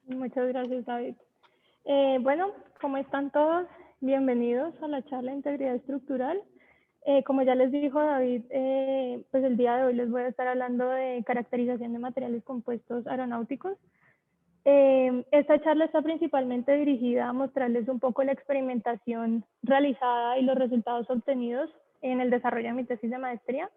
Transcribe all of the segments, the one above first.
Muchas gracias, David. Bueno, ¿cómo están todos? Bienvenidos a la charla de integridad estructural. Como ya les dijo David, pues el día de hoy les voy a estar hablando de caracterización de materiales compuestos aeronáuticos. Esta charla está principalmente dirigida a mostrarles un poco la experimentación realizada y los resultados obtenidos en el desarrollo de mi tesis de maestría,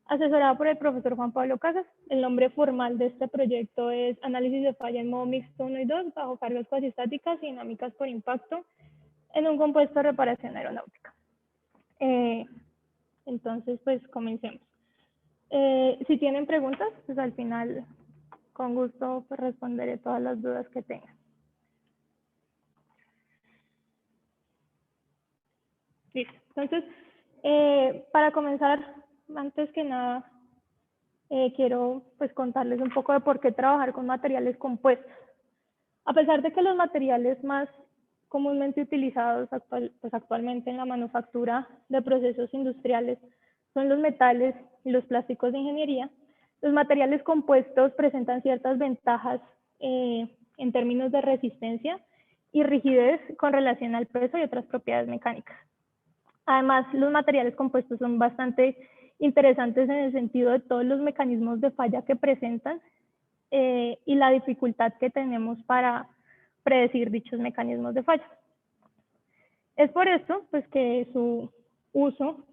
asesorada por el profesor Juan Pablo Casas. El nombre formal de este proyecto es Análisis de falla en modo mixto 1 y 2 bajo cargas cuasistáticas y dinámicas por impacto en un compuesto de reparación aeronáutica. Entonces, pues comencemos. Si tienen preguntas, pues al final, con gusto, pues, responderé todas las dudas que tengan. Listo. Entonces, para comenzar, antes que nada, quiero pues contarles un poco de por qué trabajar con materiales compuestos. A pesar de que los materiales más comúnmente utilizados actualmente en la manufactura de procesos industriales son los metales y los plásticos de ingeniería, los materiales compuestos presentan ciertas ventajas en términos de resistencia y rigidez con relación al peso y otras propiedades mecánicas. Además, los materiales compuestos son bastante interesantes en el sentido de todos los mecanismos de falla que presentan y la dificultad que tenemos para predecir dichos mecanismos de falla. Es por esto pues, que su uso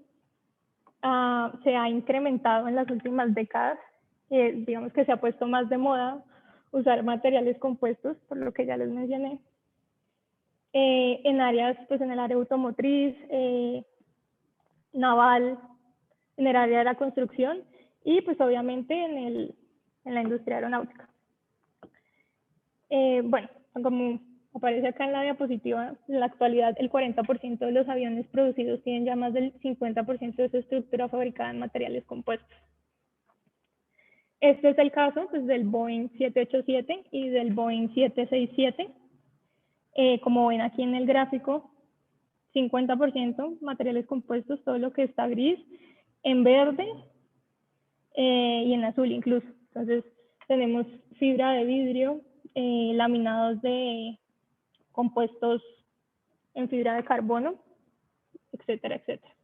se ha incrementado en las últimas décadas. Digamos que se ha puesto más de moda usar materiales compuestos, por lo que ya les mencioné, en áreas, pues en el área automotriz, naval, en el área de la construcción y pues obviamente en la industria aeronáutica. Bueno, como aparece acá en la diapositiva, en la actualidad el 40% de los aviones producidos tienen ya más del 50% de su estructura fabricada en materiales compuestos. Este es el caso pues, del Boeing 787 y del Boeing 767. Como ven aquí en el gráfico, 50% materiales compuestos, todo lo que está gris, en verde y en azul incluso. Entonces tenemos fibra de vidrio, laminados de compuestos en fibra de carbono, etcétera, etcétera.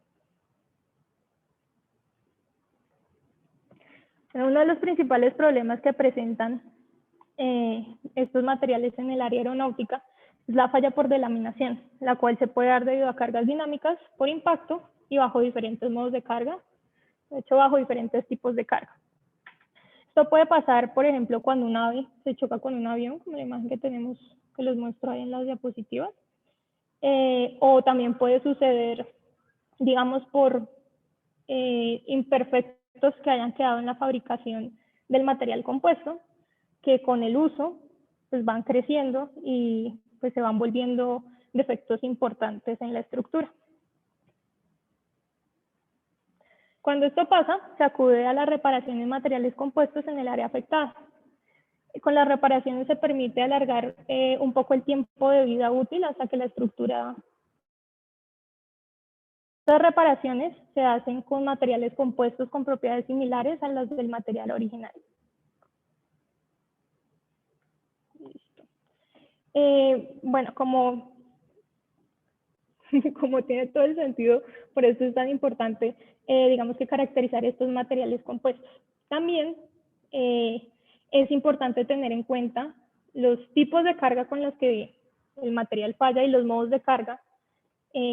Uno de los principales problemas que presentan estos materiales en el área aeronáutica es la falla por delaminación, la cual se puede dar debido a cargas dinámicas por impacto y bajo diferentes modos de carga, de hecho bajo diferentes tipos de carga. Esto puede pasar, por ejemplo, cuando un ave se choca con un avión, como la imagen que tenemos, que les muestro ahí en las diapositivas, o también puede suceder, digamos, por imperfectos que hayan quedado en la fabricación del material compuesto, que con el uso pues van creciendo y pues se van volviendo defectos importantes en la estructura. Cuando esto pasa, se acude a la reparación de materiales compuestos en el área afectada. Con las reparaciones se permite alargar un poco el tiempo de vida útil hasta que la estructura. Estas reparaciones se hacen con materiales compuestos con propiedades similares a las del material original. Bueno, como tiene todo el sentido, por eso es tan importante, digamos que caracterizar estos materiales compuestos. También es importante tener en cuenta los tipos de carga con los que el material falla y los modos de carga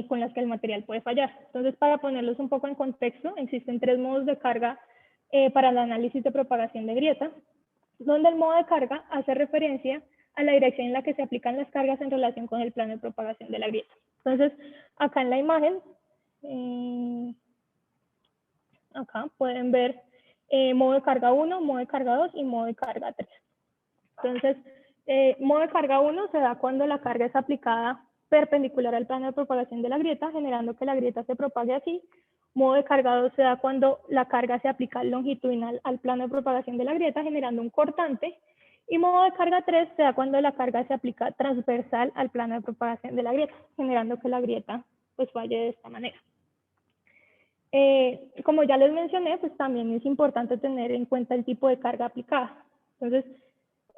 con los que el material puede fallar. Entonces, para ponerlos un poco en contexto, existen 3 modos de carga para el análisis de propagación de grieta, donde el modo de carga hace referencia a la dirección en la que se aplican las cargas en relación con el plano de propagación de la grieta. Entonces, acá en la imagen, acá pueden ver modo de carga 1, modo de carga 2 y modo de carga 3. Entonces, modo de carga 1 se da cuando la carga es aplicada perpendicular al plano de propagación de la grieta, generando que la grieta se propague así. Modo de carga 2 se da cuando la carga se aplica longitudinal al plano de propagación de la grieta, generando un cortante. Y modo de carga 3 se da cuando la carga se aplica transversal al plano de propagación de la grieta, generando que la grieta pues falle de esta manera. Como ya les mencioné, pues también es importante tener en cuenta el tipo de carga aplicada. Entonces,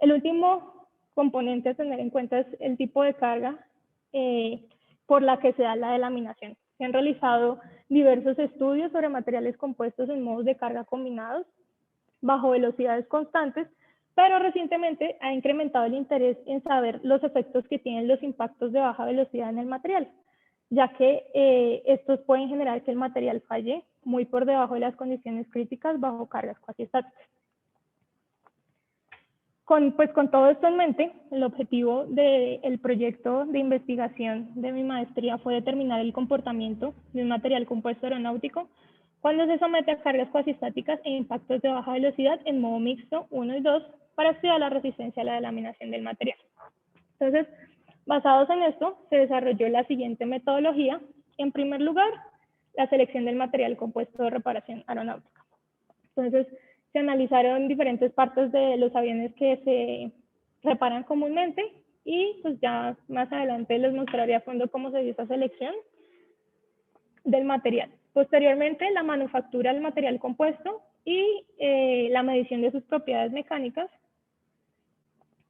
el último componente a tener en cuenta es el tipo de carga por la que se da la delaminación. Se han realizado diversos estudios sobre materiales compuestos en modos de carga combinados bajo velocidades constantes, pero recientemente ha incrementado el interés en saber los efectos que tienen los impactos de baja velocidad en el material, ya que estos pueden generar que el material falle muy por debajo de las condiciones críticas bajo cargas cuasi estáticas. Con todo esto en mente, el objetivo del proyecto de investigación de mi maestría fue determinar el comportamiento de un material compuesto aeronáutico cuando se somete a cargas cuasi estáticas e impactos de baja velocidad en modo mixto 1 y 2 para estudiar la resistencia a la delaminación del material. Entonces, basados en esto, se desarrolló la siguiente metodología. En primer lugar, la selección del material compuesto de reparación aeronáutica. Entonces, se analizaron diferentes partes de los aviones que se reparan comúnmente y pues ya más adelante les mostraré a fondo cómo se dio esa selección del material. Posteriormente, la manufactura del material compuesto y la medición de sus propiedades mecánicas,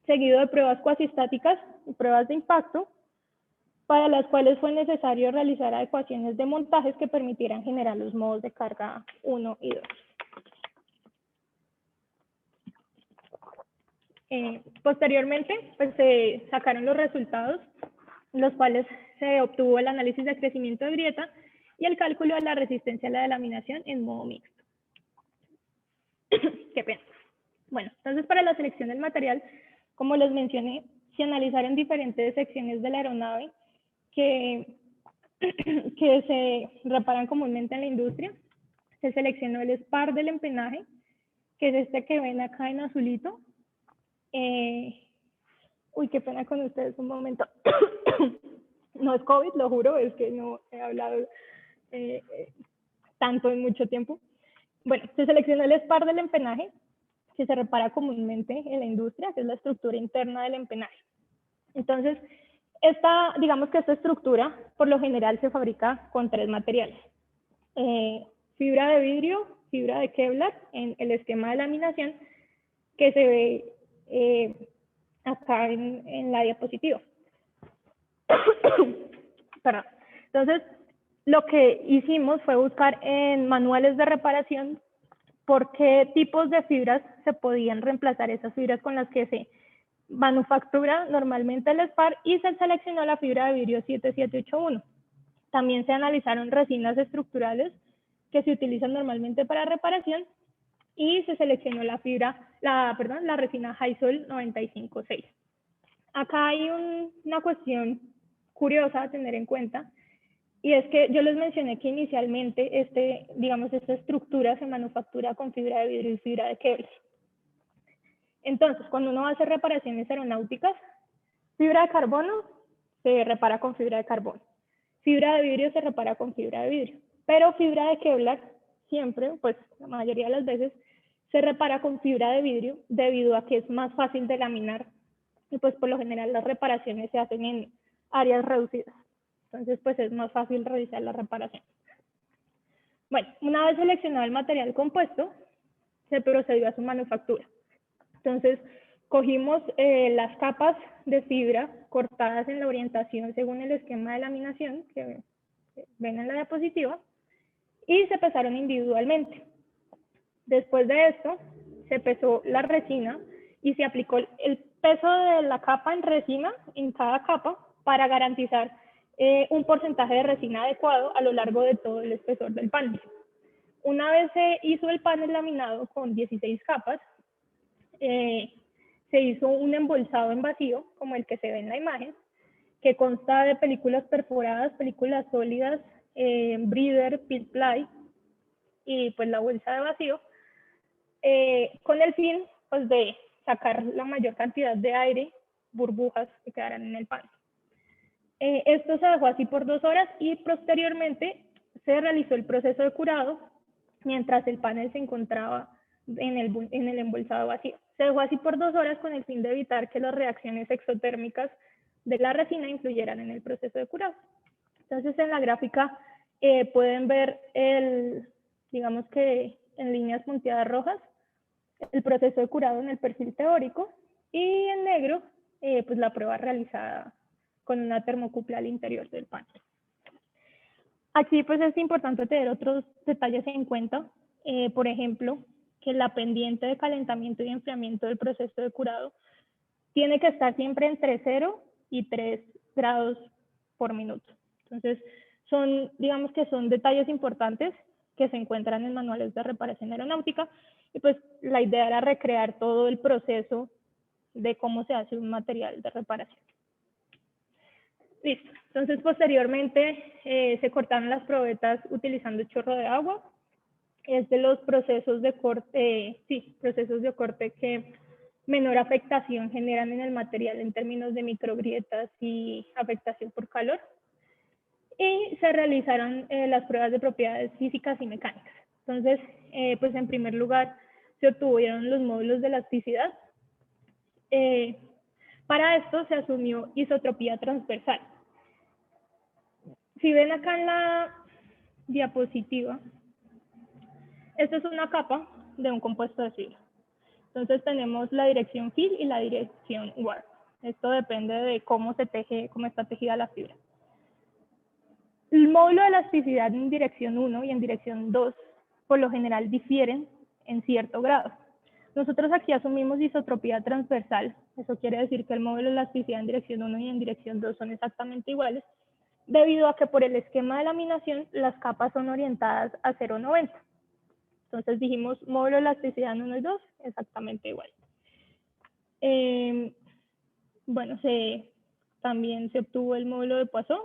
seguido de pruebas cuasi estáticas y pruebas de impacto, para las cuales fue necesario realizar adecuaciones de montajes que permitieran generar los modos de carga 1 y 2. Posteriormente, pues se sacaron los resultados, los cuales se obtuvo el análisis de crecimiento de grieta y el cálculo de la resistencia a la delaminación en modo mixto. Qué pena. Bueno, entonces para la selección del material, como les mencioné, se analizaron diferentes secciones de la aeronave que se reparan comúnmente en la industria. Se seleccionó el spar del empenaje, que es este que ven acá en azulito. Uy, qué pena con ustedes, un momento. No es COVID, lo juro, es que no he hablado tanto en mucho tiempo. Bueno, se seleccionó el spar del empenaje, que se repara comúnmente en la industria, que es la estructura interna del empenaje. Entonces, digamos que esta estructura, por lo general, se fabrica con 3 materiales. Fibra de vidrio, fibra de Kevlar, en el esquema de laminación, que se ve acá en la diapositiva. Perdón. Entonces, lo que hicimos fue buscar en manuales de reparación por qué tipos de fibras se podían reemplazar esas fibras con las que se manufactura normalmente el spar, y se seleccionó la fibra de vidrio 7781. También se analizaron resinas estructurales que se utilizan normalmente para reparación y se seleccionó la resina Hisol 956. Acá hay una cuestión curiosa a tener en cuenta, y es que yo les mencioné que inicialmente esta estructura se manufactura con fibra de vidrio y fibra de Kevlar. Entonces, cuando uno va a hacer reparaciones aeronáuticas, fibra de carbono se repara con fibra de carbono, fibra de vidrio se repara con fibra de vidrio, pero fibra de Kevlar siempre, pues la mayoría de las veces, se repara con fibra de vidrio debido a que es más fácil de laminar y pues por lo general las reparaciones se hacen en áreas reducidas. Entonces, pues es más fácil realizar la reparación. Bueno, una vez seleccionado el material compuesto, se procedió a su manufactura. Entonces, cogimos las capas de fibra cortadas en la orientación según el esquema de laminación que ven en la diapositiva y se pesaron individualmente. Después de esto, se pesó la resina y se aplicó el peso de la capa en resina en cada capa para garantizar un porcentaje de resina adecuado a lo largo de todo el espesor del panel. Una vez se hizo el panel laminado con 16 capas, se hizo un embolsado en vacío, como el que se ve en la imagen, que consta de películas perforadas, películas sólidas, breather, pit ply y pues la bolsa de vacío, con el fin pues, de sacar la mayor cantidad de aire, burbujas que quedaran en el panel. Esto se dejó así por 2 horas y posteriormente se realizó el proceso de curado mientras el panel se encontraba en el embolsado vacío. Se dejó así por 2 horas con el fin de evitar que las reacciones exotérmicas de la resina influyeran en el proceso de curado. Entonces, en la gráfica pueden ver digamos que en líneas punteadas rojas, el proceso de curado en el perfil teórico, y en negro pues la prueba realizada con una termocupla al interior del panel. Aquí pues es importante tener otros detalles en cuenta, por ejemplo, que la pendiente de calentamiento y enfriamiento del proceso de curado tiene que estar siempre entre 0 y 3 grados por minuto. Entonces, digamos que son detalles importantes que se encuentran en manuales de reparación aeronáutica, y pues la idea era recrear todo el proceso de cómo se hace un material de reparación. Listo. Entonces, posteriormente se cortaron las probetas utilizando chorro de agua. Es de los procesos de corte, procesos de corte que menor afectación generan en el material en términos de microgrietas y afectación por calor. Y se realizaron las pruebas de propiedades físicas y mecánicas. Entonces, pues en primer lugar, se obtuvieron los módulos de elasticidad. Para esto se asumió isotropía transversal. Si ven acá en la diapositiva, esta es una capa de un compuesto de fibra. Entonces tenemos la dirección fill y la dirección warp. Esto depende de cómo se teje, cómo está tejida la fibra. El módulo de elasticidad en dirección 1 y en dirección 2 por lo general difieren en cierto grado. Nosotros aquí asumimos isotropía transversal. Eso quiere decir que el módulo de elasticidad en dirección 1 y en dirección 2 son exactamente iguales, debido a que por el esquema de laminación las capas son orientadas a 0,90. Entonces dijimos módulo de elasticidad en 1 y 2 exactamente igual. Bueno, también se obtuvo el módulo de Poisson.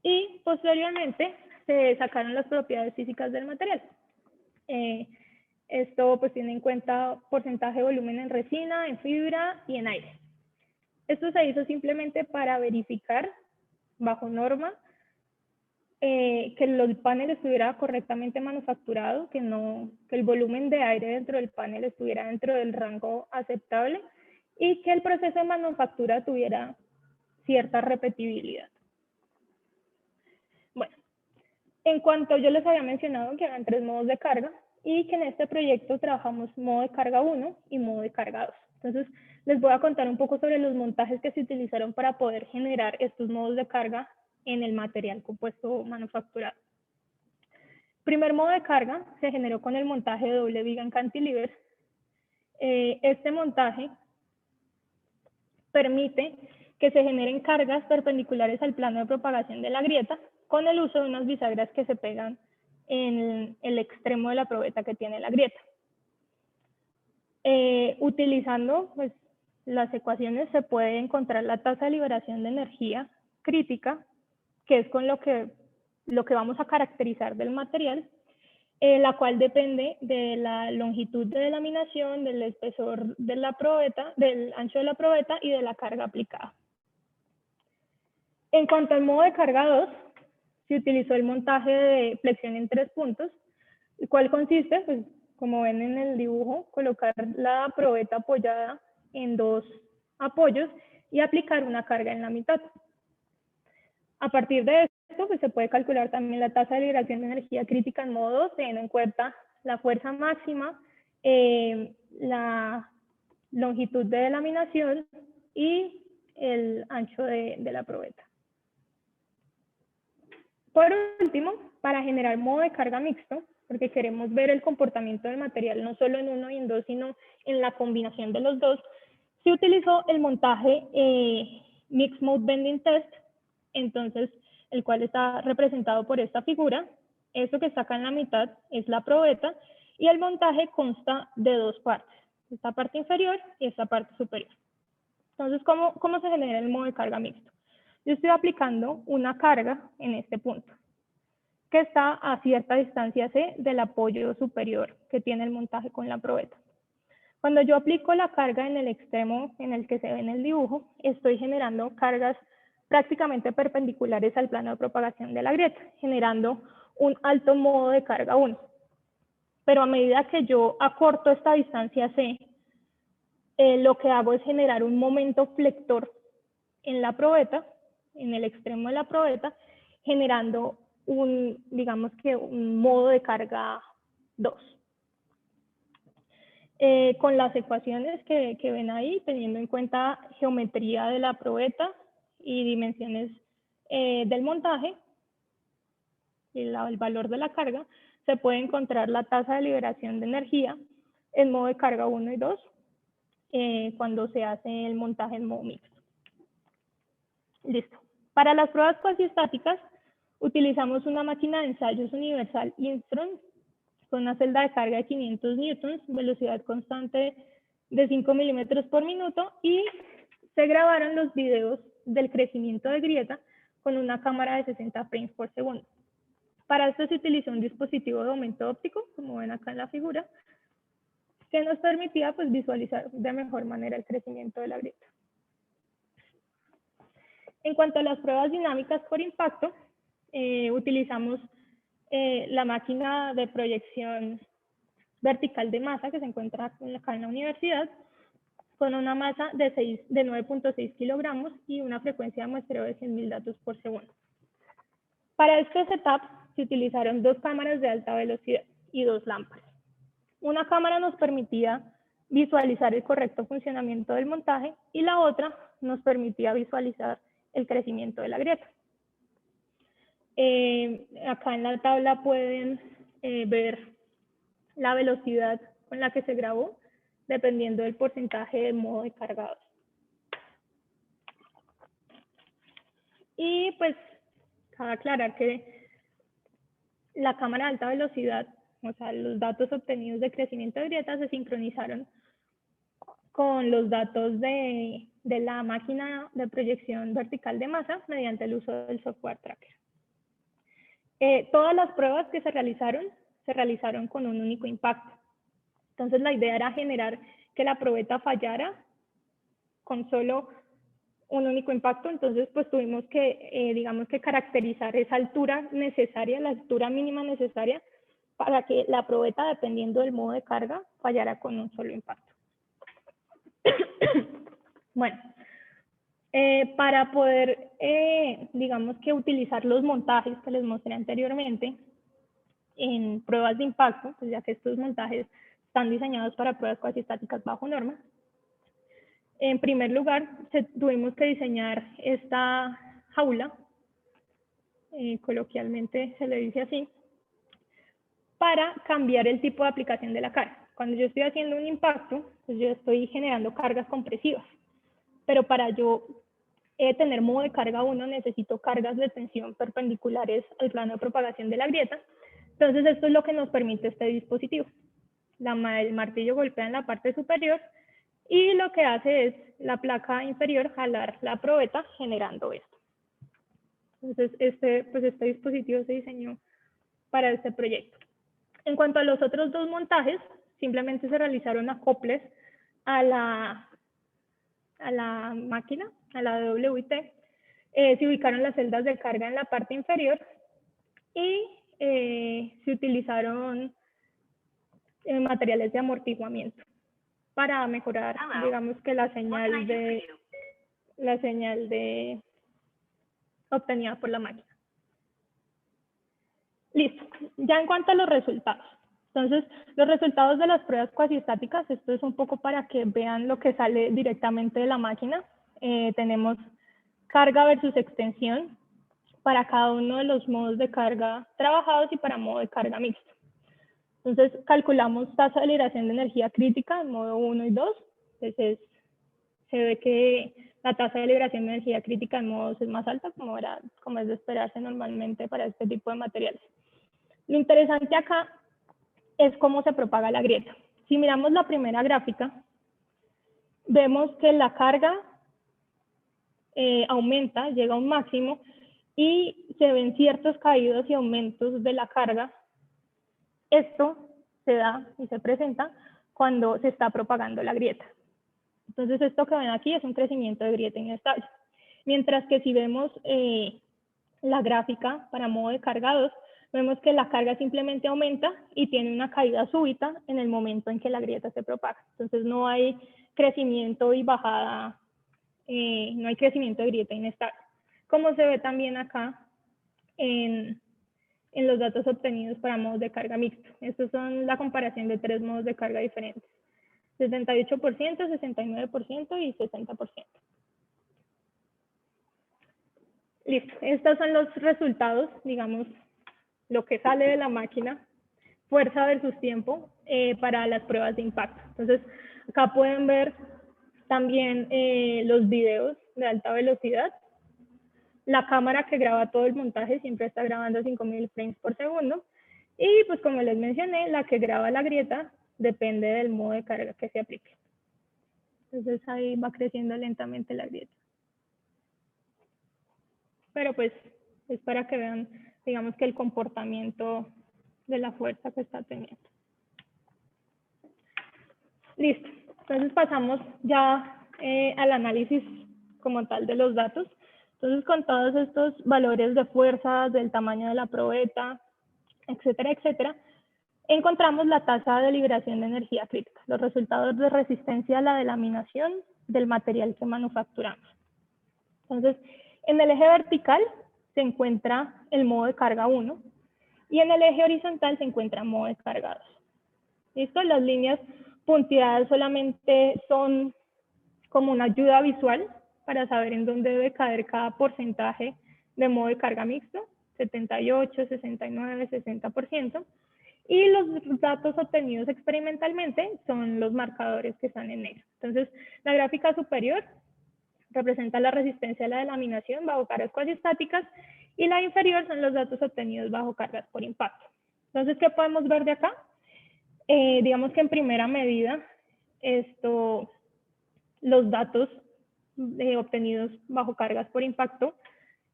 Y posteriormente se sacaron las propiedades físicas del material. Esto pues tiene en cuenta porcentaje de volumen en resina, en fibra y en aire. Esto se hizo simplemente para verificar, bajo norma, que el panel estuviera correctamente manufacturado, que el volumen de aire dentro del panel estuviera dentro del rango aceptable y que el proceso de manufactura tuviera cierta repetibilidad. Bueno, en cuanto yo les había mencionado que eran 3 modos de carga y que en este proyecto trabajamos modo de carga 1 y modo de carga 2. Entonces, les voy a contar un poco sobre los montajes que se utilizaron para poder generar estos modos de carga en el material compuesto manufacturado. Primer modo de carga se generó con el montaje de doble viga en cantilever. Este montaje permite que se generen cargas perpendiculares al plano de propagación de la grieta con el uso de unas bisagras que se pegan en el extremo de la probeta que tiene la grieta. Utilizando pues, las ecuaciones se puede encontrar la tasa de liberación de energía crítica, que es con lo que vamos a caracterizar del material, la cual depende de la longitud de laminación, del espesor de la probeta, del ancho de la probeta y de la carga aplicada. En cuanto al modo de carga 2, se utilizó el montaje de flexión en 3 puntos, el cual consiste, pues, como ven en el dibujo, colocar la probeta apoyada en 2 apoyos y aplicar una carga en la mitad. A partir de esto, pues, se puede calcular también la tasa de liberación de energía crítica en modo 2, teniendo en cuenta la fuerza máxima, la longitud de laminación y el ancho de la probeta. Por último, para generar modo de carga mixto, porque queremos ver el comportamiento del material no solo en 1 y en 2, sino en la combinación de los dos, se utilizó el montaje Mixed Mode Bending Test, entonces el cual está representado por esta figura. Eso que está acá en la mitad es la probeta y el montaje consta de 2 partes, esta parte inferior y esta parte superior. Entonces, ¿cómo se genera el modo de carga mixto? Yo estoy aplicando una carga en este punto, que está a cierta distancia C del apoyo superior que tiene el montaje con la probeta. Cuando yo aplico la carga en el extremo en el que se ve en el dibujo, estoy generando cargas prácticamente perpendiculares al plano de propagación de la grieta, generando un alto modo de carga 1. Pero a medida que yo acorto esta distancia C, lo que hago es generar un momento flector en la probeta, en el extremo de la probeta, generando digamos que un modo de carga 2. con las ecuaciones que ven ahí, teniendo en cuenta geometría de la probeta y dimensiones del montaje y el valor de la carga, se puede encontrar la tasa de liberación de energía en modo de carga 1 y 2 cuando se hace el montaje en modo mixto. Listo. Para las pruebas cuasiestáticas, utilizamos una máquina de ensayos universal Instron con una celda de carga de 500 newtons, velocidad constante de 5 milímetros por minuto, y se grabaron los videos del crecimiento de grieta con una cámara de 60 frames por segundo. Para esto se utilizó un dispositivo de aumento óptico, como ven acá en la figura, que nos permitía pues, visualizar de mejor manera el crecimiento de la grieta. En cuanto a las pruebas dinámicas por impacto, utilizamos la máquina de proyección vertical de masa que se encuentra acá en la universidad, con una masa de 9.6 kilogramos y una frecuencia de muestreo de 100.000 datos por segundo. Para este setup se utilizaron 2 cámaras de alta velocidad y 2 lámparas. Una cámara nos permitía visualizar el correcto funcionamiento del montaje y la otra nos permitía visualizar el crecimiento de la grieta. Acá en la tabla pueden ver la velocidad con la que se grabó, dependiendo del porcentaje de modo de cargados. Y pues, cabe aclarar que la cámara de alta velocidad, o sea, los datos obtenidos de crecimiento de grietas se sincronizaron con los datos de la máquina de proyección vertical de masa mediante el uso del software tracker. Todas las pruebas que se realizaron con un único impacto. Entonces la idea era generar que la probeta fallara con solo un único impacto. Entonces pues tuvimos que, digamos que caracterizar esa altura necesaria, la altura mínima necesaria para que la probeta, dependiendo del modo de carga, fallara con un solo impacto. Bueno, para poder, digamos que utilizar los montajes que les mostré anteriormente en pruebas de impacto, pues ya que estos montajes están diseñados para pruebas cuasiestáticas bajo norma. En primer lugar, tuvimos que diseñar esta jaula, coloquialmente se le dice así, para cambiar el tipo de aplicación de la carga. Cuando yo estoy haciendo un impacto, pues yo estoy generando cargas compresivas, pero para yo tener modo de carga 1 necesito cargas de tensión perpendiculares al plano de propagación de la grieta. Entonces esto es lo que nos permite este dispositivo. El martillo golpea en la parte superior y lo que hace es la placa inferior jalar la probeta generando esto. Entonces este dispositivo se diseñó para este proyecto. En cuanto a los otros 2 montajes, simplemente se realizaron acoples a la máquina, a la DWT. Se ubicaron las celdas de carga en la parte inferior y se utilizaron materiales de amortiguamiento para mejorar, digamos que la señal obtenida por la máquina. Listo. Ya en cuanto a los resultados. Entonces, los resultados de las pruebas cuasiestáticas, esto es un poco para que vean lo que sale directamente de la máquina. Tenemos carga versus extensión para cada uno de los modos de carga trabajados y para modo de carga mixto. Entonces, calculamos tasa de liberación de energía crítica en modo 1 y 2. Entonces, se ve que la tasa de liberación de energía crítica en modo 2 es más alta, como es de esperarse normalmente para este tipo de materiales. Lo interesante acá es cómo se propaga la grieta. Si miramos la primera gráfica, vemos que la carga aumenta, llega a un máximo y se ven ciertos caídos y aumentos de la carga. Esto se da y se presenta cuando se está propagando la grieta. Entonces esto que ven aquí es un crecimiento de grieta inestable. Mientras que si vemos la gráfica para modo de carga 2, vemos que la carga simplemente aumenta y tiene una caída súbita en el momento en que la grieta se propaga. Entonces no hay crecimiento y bajada, no hay crecimiento de grieta inestable. Como se ve también acá en en los datos obtenidos para modos de carga mixto. Estos son la comparación de 3 modos de carga diferentes. 78%, 69% y 60%. Listo, estos son los resultados, digamos, lo que sale de la máquina, fuerza versus tiempo, para las pruebas de impacto. Entonces, acá pueden ver también los videos de alta velocidad. La cámara que graba todo el montaje siempre está grabando 5000 frames por segundo. Y pues como les mencioné, la que graba la grieta depende del modo de carga que se aplique. Entonces ahí va creciendo lentamente la grieta. Pero pues es para que vean, digamos, que el comportamiento de la fuerza que está teniendo. Listo. Entonces pasamos ya al análisis como tal de los datos. Entonces con todos estos valores de fuerza, del tamaño de la probeta, etcétera, etcétera, encontramos la tasa de liberación de energía crítica, los resultados de resistencia a la delaminación del material que manufacturamos. Entonces, en el eje vertical se encuentra el modo de carga 1 y en el eje horizontal se encuentra el modo de carga 2. ¿Listo? Las líneas punteadas solamente son como una ayuda visual para saber en dónde debe caer cada porcentaje de modo de carga mixto, 78, 69, 60%. Y los datos obtenidos experimentalmente son los marcadores que están en negro. Entonces, la gráfica superior representa la resistencia a la delaminación bajo cargas cuasi estáticas y la inferior son los datos obtenidos bajo cargas por impacto. Entonces, ¿qué podemos ver de acá? Digamos que en primera medida, los datos obtenidos bajo cargas por impacto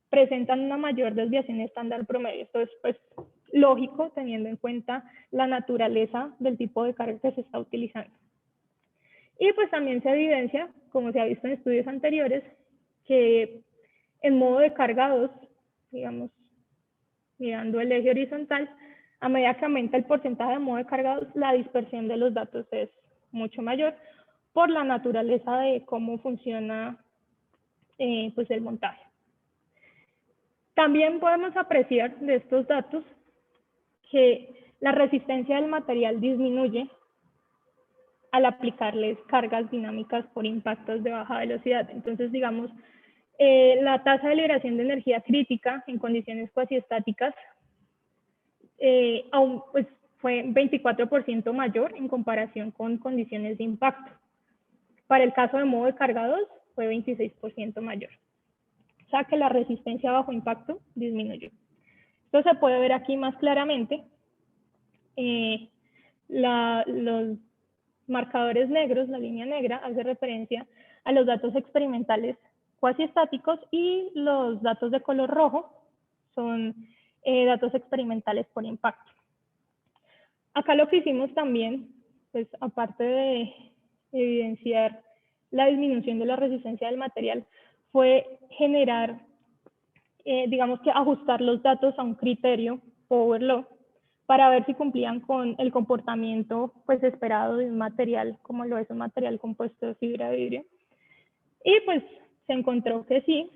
presentan una mayor desviación estándar promedio. Esto es pues lógico teniendo en cuenta la naturaleza del tipo de carga que se está utilizando. Y pues también se evidencia, como se ha visto en estudios anteriores, que en modo de carga 2, digamos, mirando el eje horizontal, a medida que aumenta el porcentaje de modo de carga 2, la dispersión de los datos es mucho mayor por la naturaleza de cómo funciona pues el montaje. También podemos apreciar de estos datos que la resistencia del material disminuye al aplicarles cargas dinámicas por impactos de baja velocidad. Entonces, digamos, la tasa de liberación de energía crítica en condiciones cuasi estáticas aún, pues, fue 24% mayor en comparación con condiciones de impacto. Para el caso de modo de carga 2, fue 26% mayor. O sea que la resistencia bajo impacto disminuyó. Esto se puede ver aquí más claramente. Los marcadores negros, la línea negra, hace referencia a los datos experimentales cuasi estáticos y los datos de color rojo son datos experimentales por impacto. Acá lo que hicimos también, pues aparte de evidenciar la disminución de la resistencia del material, fue generar, digamos que ajustar los datos a un criterio power law para ver si cumplían con el comportamiento pues esperado de un material como lo es un material compuesto de fibra de vidrio. Y pues se encontró que sí,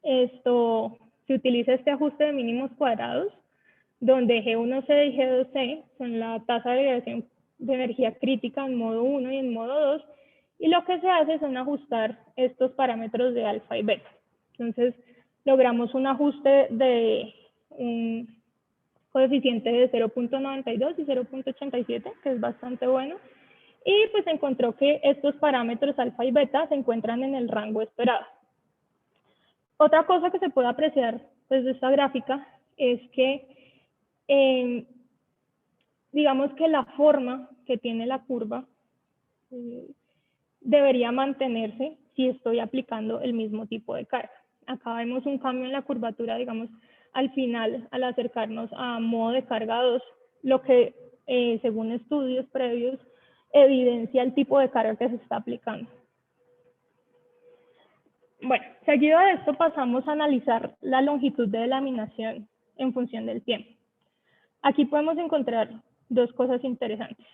se utiliza este ajuste de mínimos cuadrados, donde G1C y G2C son la tasa de liberación de energía crítica en modo 1 y en modo 2, y lo que se hace son ajustar estos parámetros de alfa y beta. Entonces, logramos un ajuste de un coeficiente de 0.92 y 0.87, que es bastante bueno, y pues se encontró que estos parámetros alfa y beta se encuentran en el rango esperado. Otra cosa que se puede apreciar desde esta gráfica es que digamos que la forma que tiene la curva debería mantenerse si estoy aplicando el mismo tipo de carga. Acá vemos un cambio en la curvatura, digamos, al final, al acercarnos a modo de carga 2, lo que, según estudios previos, evidencia el tipo de carga que se está aplicando. Bueno, seguido de esto pasamos a analizar la longitud de delaminación en función del tiempo. Aquí podemos encontrar dos cosas interesantes.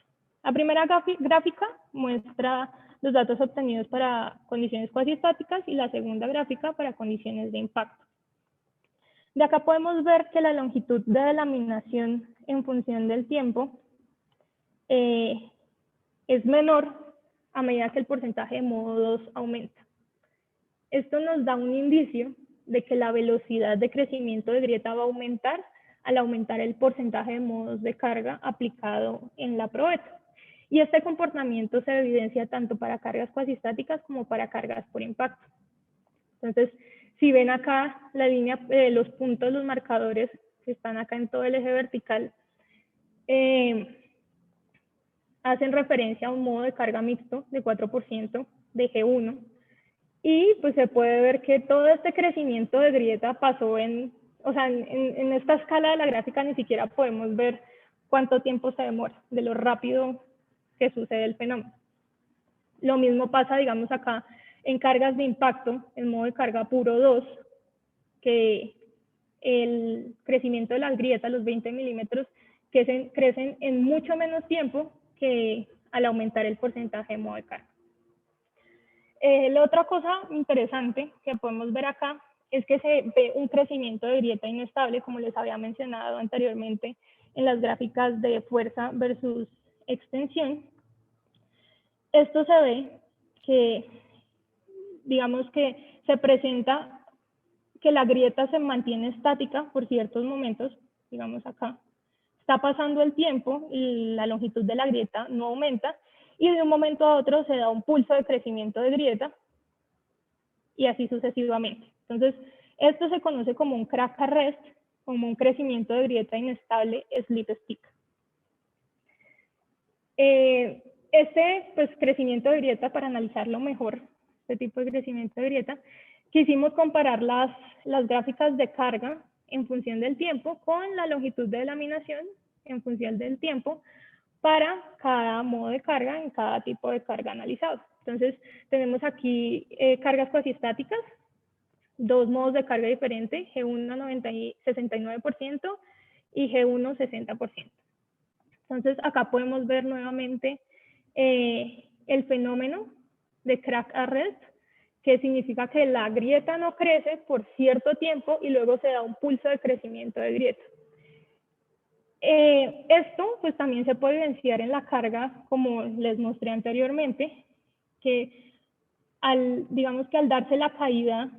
La primera gráfica muestra los datos obtenidos para condiciones cuasi estáticas y la segunda gráfica para condiciones de impacto. De acá podemos ver que la longitud de delaminación en función del tiempo es menor a medida que el porcentaje de modo 2 aumenta. Esto nos da un indicio de que la velocidad de crecimiento de grieta va a aumentar al aumentar el porcentaje de modos de carga aplicado en la probeta. Y este comportamiento se evidencia tanto para cargas cuasistáticas como para cargas por impacto. Entonces, si ven acá la línea, los puntos, los marcadores que están acá en todo el eje vertical, hacen referencia a un modo de carga mixto de 4% de G1. Y pues se puede ver que todo este crecimiento de grieta pasó en esta escala de la gráfica ni siquiera podemos ver cuánto tiempo se demora, de lo rápido que sucede el fenómeno. Lo mismo pasa, digamos, acá en cargas de impacto, en modo de carga puro 2, que el crecimiento de las grietas, los 20 milímetros, crecen en mucho menos tiempo que al aumentar el porcentaje de modo de carga. La otra cosa interesante que podemos ver acá es que se ve un crecimiento de grieta inestable, como les había mencionado anteriormente en las gráficas de fuerza versus extensión. Esto se ve que, digamos que se presenta que la grieta se mantiene estática por ciertos momentos, digamos acá. Está pasando el tiempo y la longitud de la grieta no aumenta, y de un momento a otro se da un pulso de crecimiento de grieta, y así sucesivamente. Entonces, esto se conoce como un crack arrest, como un crecimiento de grieta inestable slip stick. Pues, crecimiento de grieta, para analizarlo mejor, este tipo de crecimiento de grieta, quisimos comparar las gráficas de carga en función del tiempo con la longitud de laminación en función del tiempo para cada modo de carga en cada tipo de carga analizado. Entonces, tenemos aquí cargas cuasistáticas, dos modos de carga diferentes, G1 69% y G1 60%. Entonces, acá podemos ver nuevamente el fenómeno de crack arrest, que significa que la grieta no crece por cierto tiempo y luego se da un pulso de crecimiento de grieta. Esto pues también se puede evidenciar en la carga, como les mostré anteriormente, que digamos que al darse la caída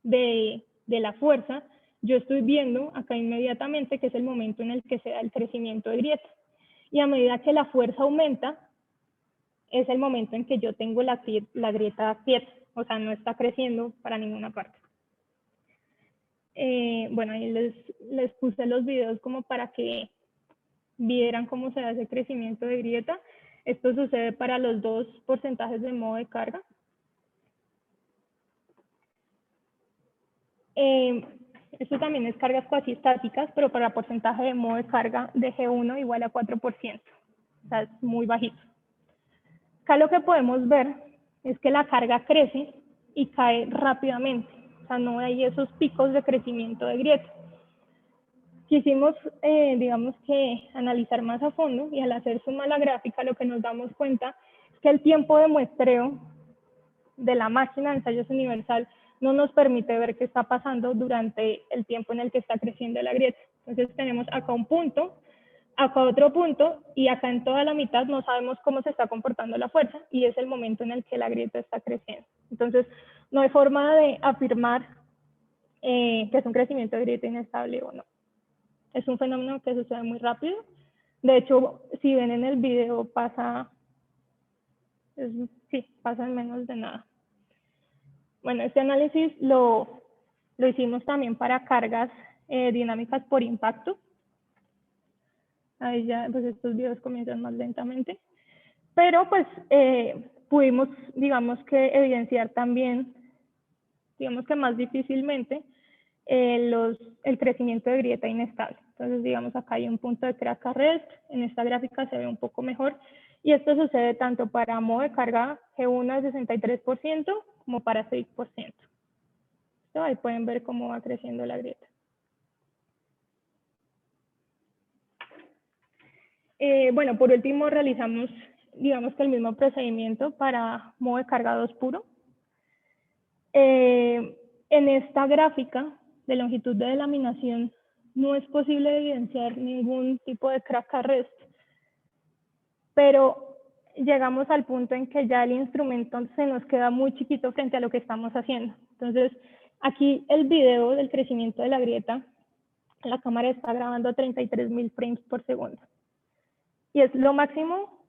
de la fuerza, yo estoy viendo acá inmediatamente que es el momento en el que se da el crecimiento de grieta. Y a medida que la fuerza aumenta, es el momento en que yo tengo la grieta quieta, o sea, no está creciendo para ninguna parte. Bueno, ahí les puse los videos como para que vieran cómo se da ese crecimiento de grieta. Esto sucede para los dos porcentajes de modo de carga. Esto también es cargas cuasistáticas, pero para porcentaje de modo de carga de G1 igual a 4%. O sea, es muy bajito. Acá lo que podemos ver es que la carga crece y cae rápidamente. O sea, no hay esos picos de crecimiento de grieta. Quisimos, digamos que, analizar más a fondo, y al hacer suma a la gráfica lo que nos damos cuenta es que el tiempo de muestreo de la máquina de ensayos universal no nos permite ver qué está pasando durante el tiempo en el que está creciendo la grieta. Entonces tenemos acá un punto, acá otro punto, y acá en toda la mitad no sabemos cómo se está comportando la fuerza, y es el momento en el que la grieta está creciendo. Entonces no hay forma de afirmar que es un crecimiento de grieta inestable o no. Es un fenómeno que sucede muy rápido. De hecho, si ven en el video, pasa en menos de nada. Bueno, este análisis lo hicimos también para cargas dinámicas por impacto. Ahí ya, pues estos videos comienzan más lentamente. Pero pues pudimos, digamos que, evidenciar también, digamos que más difícilmente, el crecimiento de grieta inestable. Entonces, digamos, acá hay un punto de crack arrest, en esta gráfica se ve un poco mejor, y esto sucede tanto para modo de carga G1 de 63% como para 6%. Entonces, ahí pueden ver cómo va creciendo la grieta. Bueno, por último realizamos, digamos que el mismo procedimiento para modo de carga 2 puro. En esta gráfica de longitud de delaminación no es posible evidenciar ningún tipo de crack arrest, pero llegamos al punto en que ya el instrumento se nos queda muy chiquito frente a lo que estamos haciendo. Entonces, aquí el video del crecimiento de la grieta, la cámara está grabando a 33.000 frames por segundo. Y es lo máximo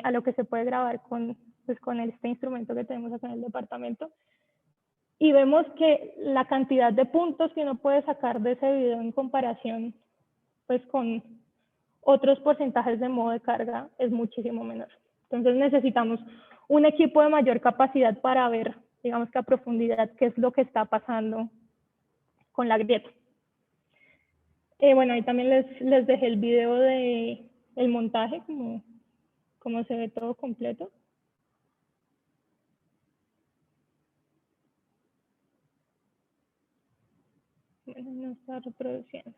a lo que se puede grabar con este instrumento que tenemos acá en el departamento. Y vemos que la cantidad de puntos que uno puede sacar de ese video en comparación pues con otros porcentajes de modo de carga es muchísimo menor. Entonces necesitamos un equipo de mayor capacidad para ver, digamos que a profundidad, qué es lo que está pasando con la grieta. Bueno, ahí también les dejé el video de el montaje, como se ve todo completo. Bueno, no está reproduciendo.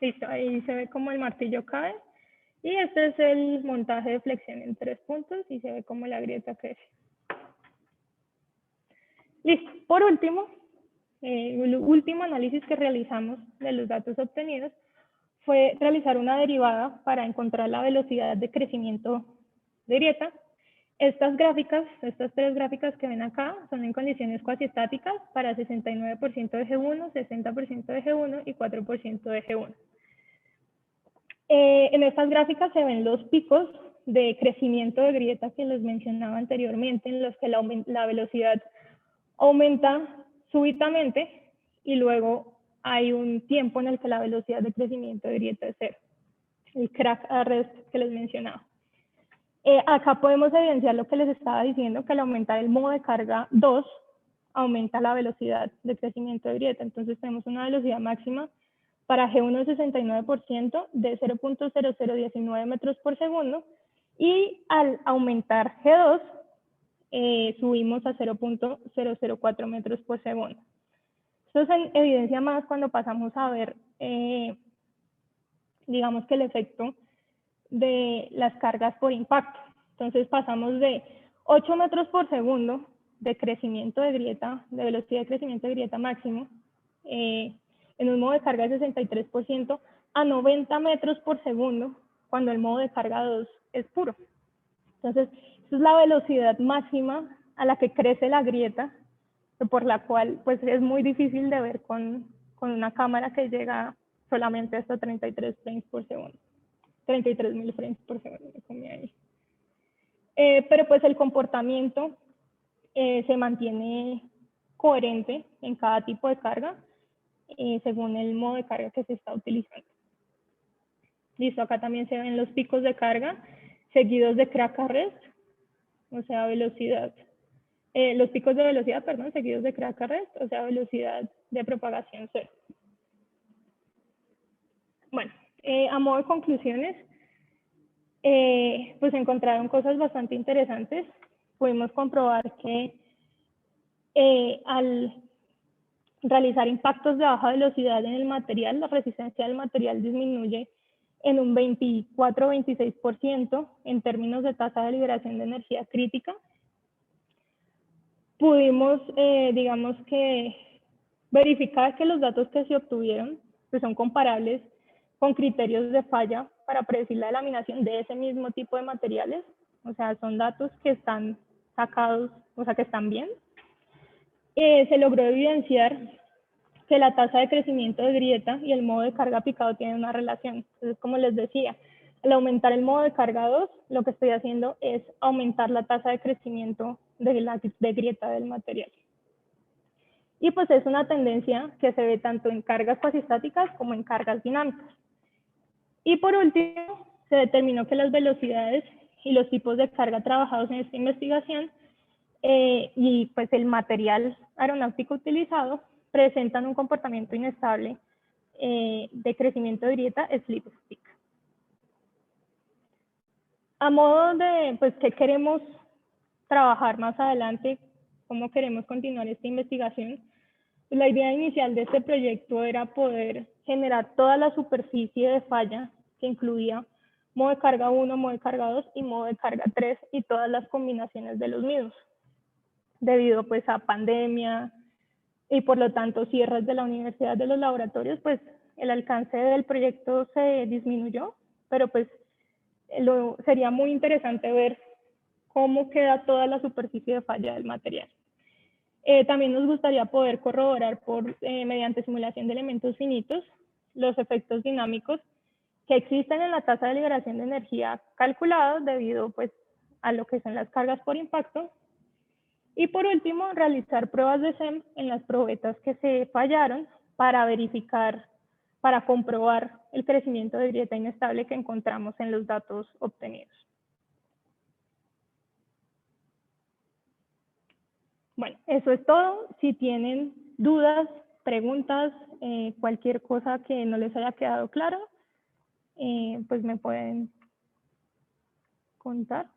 Listo, ahí se ve como el martillo cae. Y este es el montaje de flexión en 3 puntos y se ve como la grieta crece. Listo, por último, el último análisis que realizamos de los datos obtenidos fue realizar una derivada para encontrar la velocidad de crecimiento de grieta. Estas gráficas, estas 3 gráficas que ven acá, son en condiciones cuasi estáticas para 69% de G1, 60% de G1 y 4% de G1. En estas gráficas se ven los picos de crecimiento de grieta que les mencionaba anteriormente, en los que la velocidad aumenta súbitamente y luego hay un tiempo en el que la velocidad de crecimiento de grieta es cero, el crack arrest que les mencionaba. Acá podemos evidenciar lo que les estaba diciendo, que al aumentar el modo de carga 2, aumenta la velocidad de crecimiento de grieta. Entonces tenemos una velocidad máxima para G1 69% de 0.0019 metros por segundo y al aumentar G2 subimos a 0.004 metros por segundo. Esto se evidencia más cuando pasamos a ver, digamos que el efecto de las cargas por impacto. Entonces pasamos de 8 metros por segundo de crecimiento de grieta, de velocidad de crecimiento de grieta máximo, en un modo de carga de 63%, a 90 metros por segundo cuando el modo de carga 2 es puro. Entonces, esa es la velocidad máxima a la que crece la grieta, por la cual pues, es muy difícil de ver con una cámara que llega solamente hasta 33 frames por segundo. 33.000 frames por segundo, me comí ahí. Pero pues el comportamiento se mantiene coherente en cada tipo de carga según el modo de carga que se está utilizando. Listo, acá también se ven los picos de carga seguidos de crack arrest, o sea, velocidad. Los picos de velocidad, perdón, seguidos de crack arrest, o sea, velocidad de propagación cero. Bueno, a modo de conclusiones, pues encontraron cosas bastante interesantes. Pudimos comprobar que al realizar impactos de baja velocidad en el material, la resistencia del material disminuye en un 24-26% en términos de tasa de liberación de energía crítica. Pudimos, digamos que, verificar que los datos que se obtuvieron pues son comparables con criterios de falla para predecir la laminación de ese mismo tipo de materiales. O sea, son datos que están sacados, o sea, que están bien. Se logró evidenciar que la tasa de crecimiento de grieta y el modo de carga picado tienen una relación. Entonces, como les decía, al aumentar el modo de carga 2, lo que estoy haciendo es aumentar la tasa de crecimiento de grieta del material. Y pues es una tendencia que se ve tanto en cargas cuasistáticas como en cargas dinámicas. Y por último, se determinó que las velocidades y los tipos de carga trabajados en esta investigación y pues el material aeronáutico utilizado presentan un comportamiento inestable de crecimiento de grieta slip stick. A modo de, pues, ¿qué queremos trabajar más adelante? ¿Cómo queremos continuar esta investigación? Pues la idea inicial de este proyecto era poder generar toda la superficie de falla que incluía modo de carga 1, modo de carga 2 y modo de carga 3 y todas las combinaciones de los mismos. Debido pues a pandemia y por lo tanto cierres de la universidad de los laboratorios, pues el alcance del proyecto se disminuyó pero pues sería muy interesante ver cómo queda toda la superficie de falla del material. También nos gustaría poder corroborar mediante simulación de elementos finitos los efectos dinámicos que existen en la tasa de liberación de energía calculados debido pues, a lo que son las cargas por impacto. Y por último, realizar pruebas de SEM en las probetas que se fallaron para verificar, para comprobar el crecimiento de grieta inestable que encontramos en los datos obtenidos. Bueno, eso es todo. Si tienen dudas, preguntas, cualquier cosa que no les haya quedado claro, pues me pueden contar.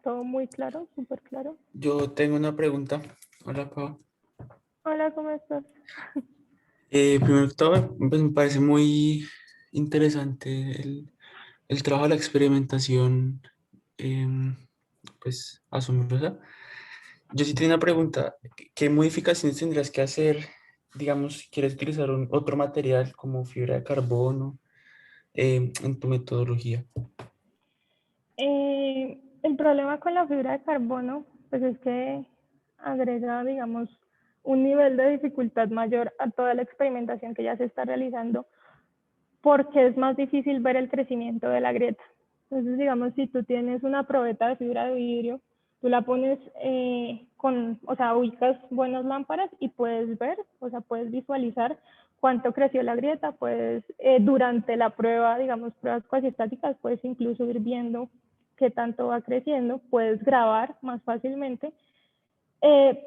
Todo muy claro, súper claro. Yo tengo una pregunta. Hola, Pau. Hola, ¿cómo estás? Primero que todo, pues me parece muy interesante el trabajo de la experimentación, pues asombrosa. Yo sí tengo una pregunta. ¿Qué modificaciones tendrás que hacer, digamos, si quieres utilizar otro material como fibra de carbono en tu metodología? El problema con la fibra de carbono, pues es que agrega, digamos, un nivel de dificultad mayor a toda la experimentación que ya se está realizando, porque es más difícil ver el crecimiento de la grieta. Entonces, digamos, si tú tienes una probeta de fibra de vidrio, tú la pones o sea, ubicas buenas lámparas y puedes ver, o sea, puedes visualizar cuánto creció la grieta, puedes, durante la prueba, digamos, pruebas cuasiestáticas, puedes incluso ir viendo qué tanto va creciendo, puedes grabar más fácilmente,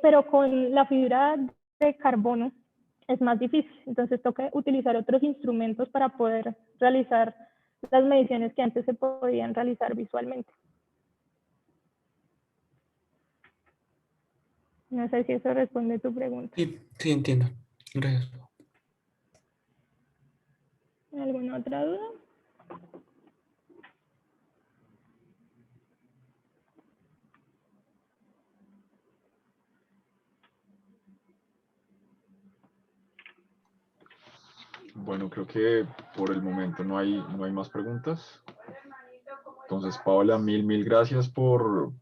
pero con la fibra de carbono es más difícil, entonces toca utilizar otros instrumentos para poder realizar las mediciones que antes se podían realizar visualmente. No sé si eso responde a tu pregunta. Sí, sí, entiendo. Gracias, Pau. ¿Alguna otra duda? Bueno, creo que por el momento no hay más preguntas. Entonces, Paola, mil gracias por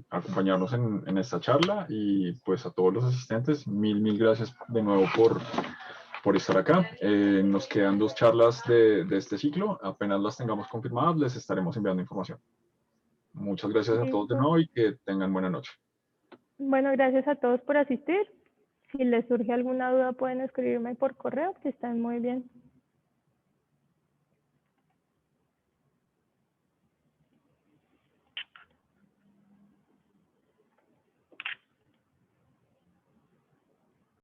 acompañarnos en esta charla y pues a todos los asistentes, mil gracias de nuevo por estar acá. Nos quedan 2 charlas de este ciclo. Apenas las tengamos confirmadas, les estaremos enviando información. Muchas gracias a todos de Listo. nuevo y que tengan buena noche. Bueno, gracias a todos por asistir. Si les surge alguna duda pueden escribirme por correo, que están muy bien.